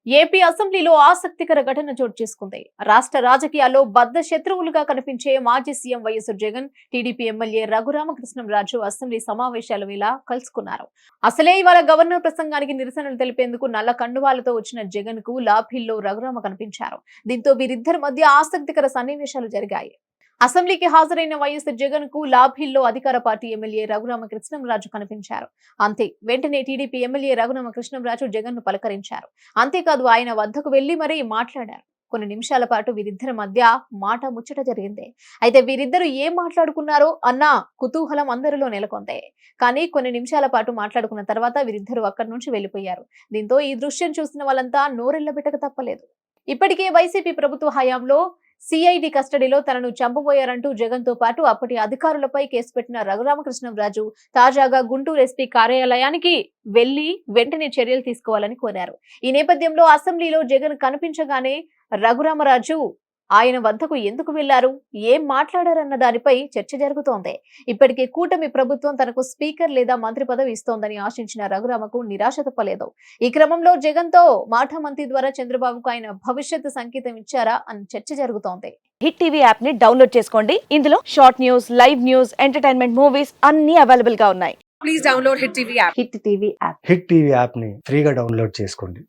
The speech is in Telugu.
ఏపీ అసెంబ్లీలో ఆసక్తికర ఘటన చోటు చేసుకుంది. రాష్ట్ర రాజకీయాల్లో బద్ద శత్రువులుగా కనిపించే మాజీ CM YS Jagan, TDP MLA Raghurama Krishnam Raju assembly సమావేశాల వేళ కలుసుకున్నారు. అసలే ఇవాళ గవర్నర్ ప్రసంగానికి నిరసనలు తెలిపేందుకు నల్ల కండువాలతో వచ్చిన జగన్ కు లాభిల్లో రఘురామ కనిపించారు. దీంతో వీరిద్దరి మధ్య ఆసక్తికర సన్నివేశాలు జరిగాయి. అసెంబ్లీకి హాజరైన వైఎస్ జగన్ కు లాభిల్లో అధికార పార్టీ ఎమ్మెల్యే రఘురామకృష్ణంరాజు కనిపించారు. అంతే వెంటనే టీడీపీ ఎమ్మెల్యే రఘురామకృష్ణంరాజు జగన్ ను పలకరించారు. అంతేకాదు ఆయన వద్దకు వెళ్లి మరీ మాట్లాడారు. కొన్ని నిమిషాల పాటు వీరిద్దరి మధ్య మాట ముచ్చట జరిగింది. అయితే వీరిద్దరు ఏం మాట్లాడుకున్నారో అన్న కుతూహలం అందరిలో నెలకొంది. కానీ కొన్ని నిమిషాల పాటు మాట్లాడుకున్న తర్వాత వీరిద్దరూ అక్కడి నుంచి వెళ్లిపోయారు. దీంతో ఈ దృశ్యం చూసిన వాళ్ళంతా నోరెళ్లబెట్టక తప్పలేదు. ఇప్పటికే వైసీపీ ప్రభుత్వ హయాంలో సిఐడి కస్టడీలో తనను చంపబోయారంటూ జగన్ తో పాటు అప్పటి అధికారులపై కేసు పెట్టిన రఘురామకృష్ణంరాజు తాజాగా గుంటూరు ఎస్పీ కార్యాలయానికి వెళ్లి వెంటనే చర్యలు తీసుకోవాలని కోరారు. ఈ నేపథ్యంలో అసెంబ్లీలో జగన్ కనిపించగానే రఘురామరాజు ఆయన వద్దకు ఎందుకు వెళ్లారు, ఏం మాట్లాడారన్న దానిపై చర్చ జరుగుతోంది. ఇప్పటికే కూటమి ప్రభుత్వం తనకు స్పీకర్ లేదా మంత్రి పదవి ఇస్తోందని ఆశించిన రఘురామకు నిరాశ తప్పలేదు. ఈ క్రమంలో జగన్ తో మాఠమంతి ద్వారా చంద్రబాబుకు ఆయన భవిష్యత్తు సంకేతం ఇచ్చారా అని చర్చ జరుగుతోంది. హిట్ టీవీ యాప్ ని డౌన్లోడ్ చేసుకోండి. ఇందులో short news, live news, entertainment movies అన్ని అవైలబుల్ గా ఉన్నాయి. Please download Hit TV app. Hit TV app hit TV యాప్ని ఫ్రీగా డౌన్లోడ్ చేసుకోండి.